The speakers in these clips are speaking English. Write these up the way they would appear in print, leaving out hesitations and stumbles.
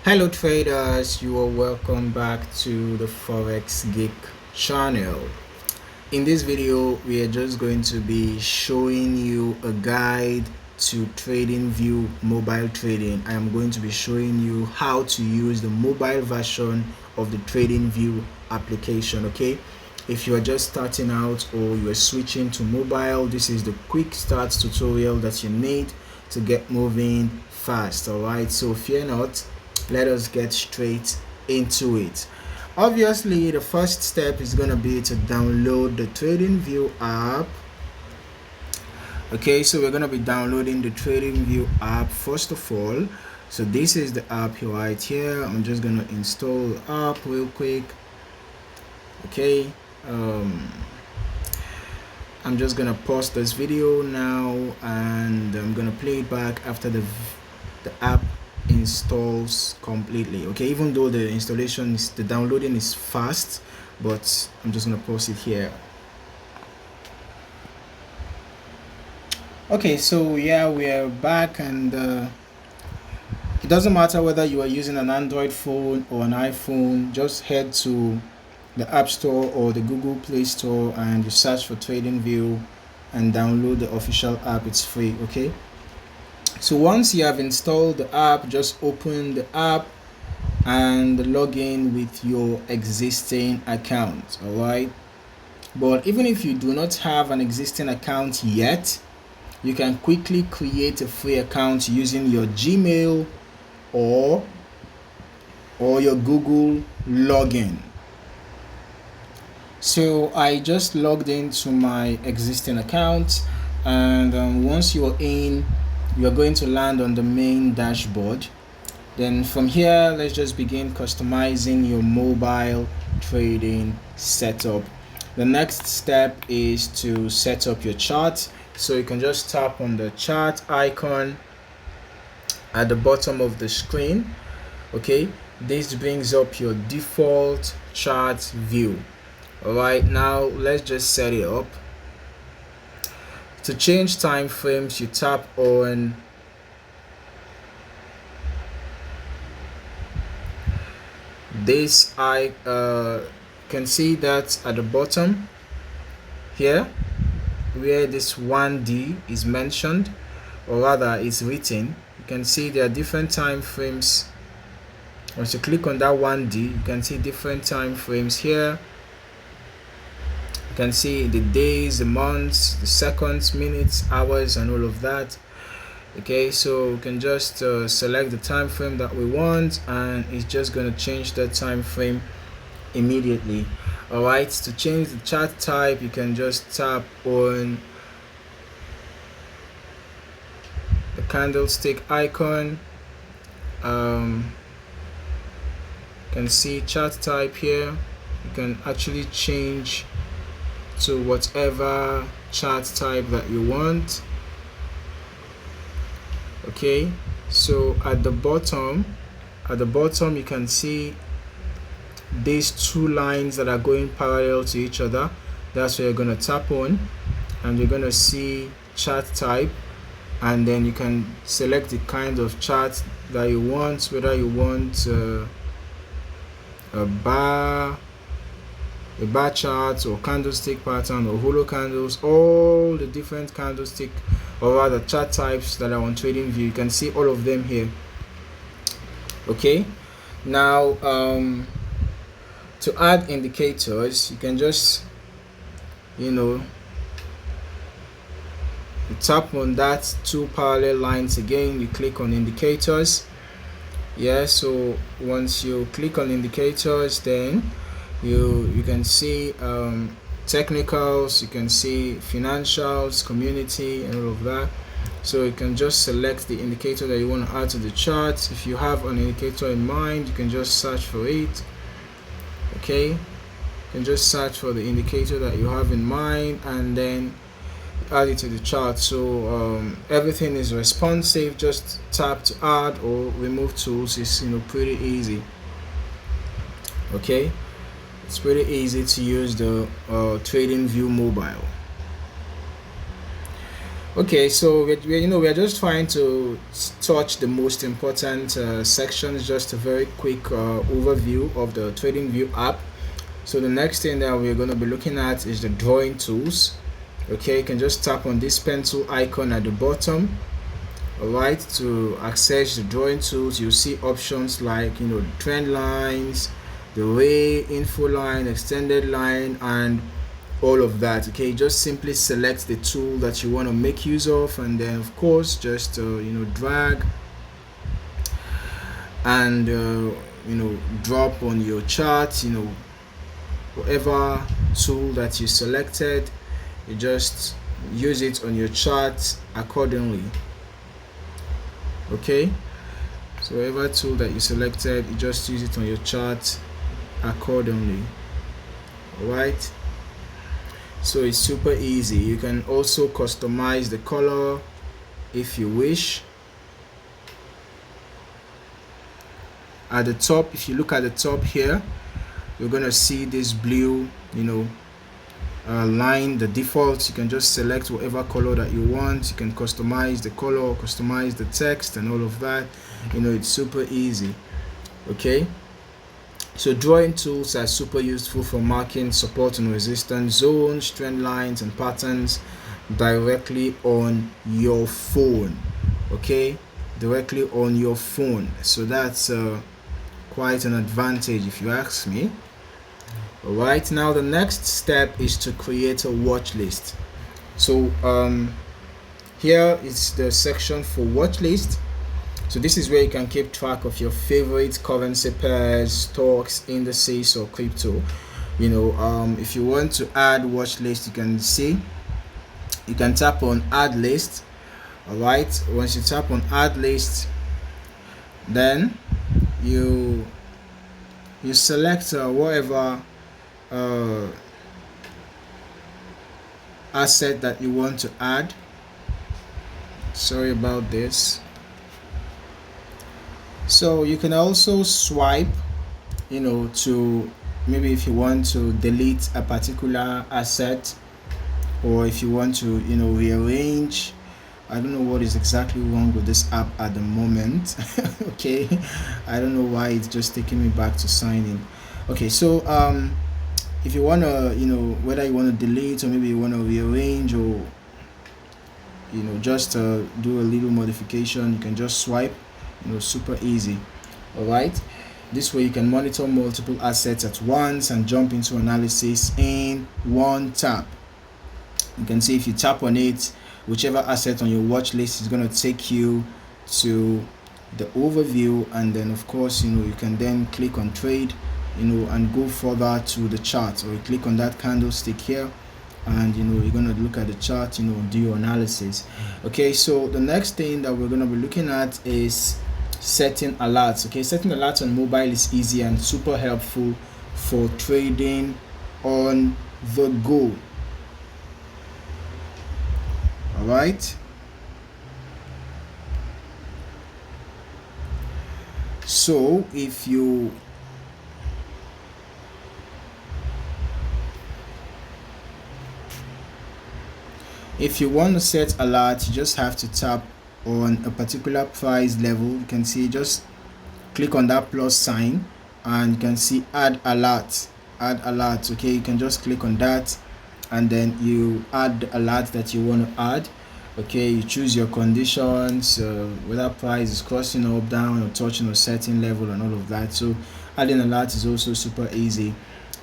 Hello traders, you are welcome back to the Forex Geek channel. In this video, we are just going to be showing you a guide to TradingView Mobile Trading. I am going to be showing you how to use the mobile version of the TradingView application. Okay, if you are just starting out or you are switching to mobile, this is the quick start tutorial that you need to get moving fast. All right, so fear not, let us get straight into it. Obviously, the first step is going to be to download the TradingView app. Okay, so we're going to be downloading the TradingView app first of all. So this is the app right here. I'm just going to install the app real quick. Okay, I'm just going to pause this video now and I'm going to play it back after the app installs completely. Okay, even though the downloading is fast, but I'm just gonna pause it here. Okay, so yeah, we are back, and it doesn't matter whether you are using an Android phone or an iPhone. Just head to the App Store or the Google Play Store and you search for TradingView and download the official app. It's free. Okay, so once you have installed the app, just open the app and log in with your existing account. All right, but even if you do not have an existing account yet, you can quickly create a free account using your Gmail or your Google login. So I just logged into my existing account, and once you're in, you're going to land on the main dashboard. Then from here, let's just begin customizing your mobile trading setup. The next step is to set up your chart. So you can just tap on the chart icon at the bottom of the screen. Okay, this brings up your default chart view. All right, now let's just set it up. To change time frames, you tap on this. I can see that at the bottom here where this 1D is mentioned, or rather is written, you can see there are different time frames. Once you click on that 1D, you can see different time frames here. You can see the days, the months, the seconds, minutes, hours, and all of that. Okay, so we can just select the time frame that we want, and it's just going to change that time frame immediately. All right, to change the chart type, you can just tap on the candlestick icon. You can see chart type here. You can actually change to whatever chart type that you want. Okay, so at the bottom you can see these two lines that are going parallel to each other. That's where you're going to tap on, and you're going to see chart type, and then you can select the kind of chart that you want, whether you want a bar chart or candlestick pattern or holo candles, all the different candlestick or rather chart types that are on TradingView. You can see all of them here. Okay, now to add indicators, you can just you tap on that two parallel lines again. You click on indicators. Yeah, so once you click on indicators, then you can see technicals, you can see financials, community, and all of that. So you can just select the indicator that you want to add to the chart. If you have an indicator in mind, you can just search for it. Okay, you can just search for the indicator that you have in mind and then add it to the chart. So everything is responsive. Just tap to add or remove tools. Is pretty easy. Okay, it's pretty easy to use the TradingView Mobile. Okay, so we're just trying to touch the most important sections, just a very quick overview of the TradingView app. So the next thing that we're going to be looking at is the drawing tools. Okay, you can just tap on this pencil icon at the bottom. Alright, to access the drawing tools, you'll see options like trend lines, the ray, info line, extended line, and all of that. Okay, just simply select the tool that you want to make use of, and then of course just drag and drop on your chart. Whatever tool that you selected, you just use it on your chart accordingly. Okay, so whatever tool that you selected, you just use it on your chart accordingly. Alright, so it's super easy. You can also customize the color if you wish. At the top, if you look at the top here, you're gonna see this blue line, the default. You can just select whatever color that you want. You can customize the color, customize the text, and all of that. It's super easy. Okay, so drawing tools are super useful for marking support and resistance zones, trend lines, and patterns directly on your phone. Okay, directly on your phone. So that's quite an advantage if you ask me. Alright, now the next step is to create a watch list. So here is the section for watch list. So this is where you can keep track of your favorite currency pairs, stocks, indices, or crypto. If you want to add watch list, you can tap on add list. Alright, once you tap on add list, then you select whatever asset that you want to add. Sorry about this. So you can also swipe to maybe if you want to delete a particular asset, or if you want to rearrange. I don't know what is exactly wrong with this app at the moment. Okay, I don't know why it's just taking me back to sign in. Okay, so if you want to whether you want to delete, or maybe you want to rearrange, or just do a little modification, you can just swipe. Super easy. Alright, this way you can monitor multiple assets at once and jump into analysis in one tap. You can see if you tap on it, whichever asset on your watch list is going to take you to the overview, and then of course you can then click on trade and go further to the chart, or you click on that candlestick here, and you're going to look at the chart, do your analysis. Okay, so the next thing that we're going to be looking at is setting alerts. Okay, setting alerts on mobile is easy and super helpful for trading on the go. Alright, so if you want to set alert, you just have to tap on a particular price level. You can see, just click on that plus sign, and you can see add alert. Okay, you can just click on that, and then you add the alert that you want to add. Okay, you choose your conditions, whether price is crossing up, down, or touching a certain level, and all of that. So adding alert is also super easy.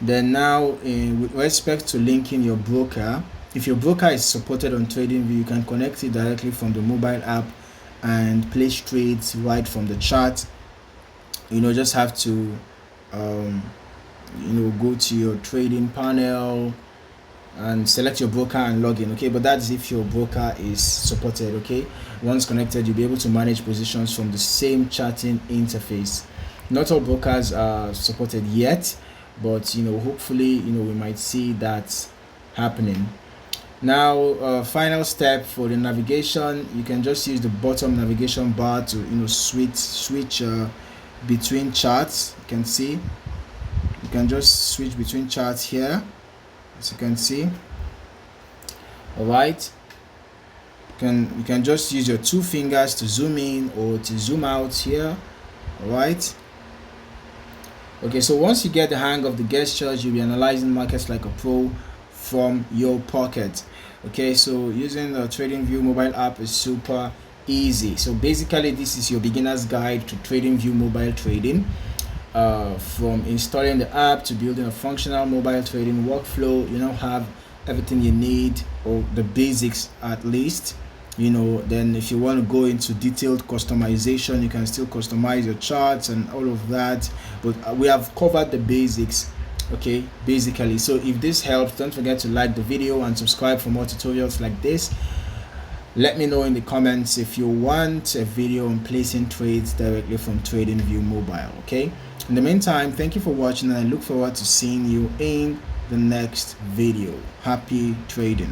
Then now, with respect to linking your broker, if your broker is supported on TradingView, you can connect it directly from the mobile app and place trades right from the chart. Just have to go to your trading panel and select your broker and log in. Okay, but that's if your broker is supported. Okay, once connected, you'll be able to manage positions from the same charting interface. Not all brokers are supported yet, but hopefully we might see that happening. Now, final step for the navigation, you can just use the bottom navigation bar to switch between charts. You can see you can just switch between charts here, as you can see. Alright, you You can just use your 2 fingers to zoom in or to zoom out here. All right. Okay, so once you get the hang of the gestures, you'll be analyzing markets like a pro from your pocket. Okay, so using the TradingView mobile app is super easy. So basically, this is your beginner's guide to TradingView mobile trading. From installing the app to building a functional mobile trading workflow, you now have everything you need, or the basics at least. Then if you want to go into detailed customization, you can still customize your charts and all of that, but we have covered the basics. Okay, basically. So if this helps, don't forget to like the video and subscribe for more tutorials like this. Let me know in the comments if you want a video on placing trades directly from TradingView Mobile. Okay, in the meantime, thank you for watching, and I look forward to seeing you in the next video. Happy trading.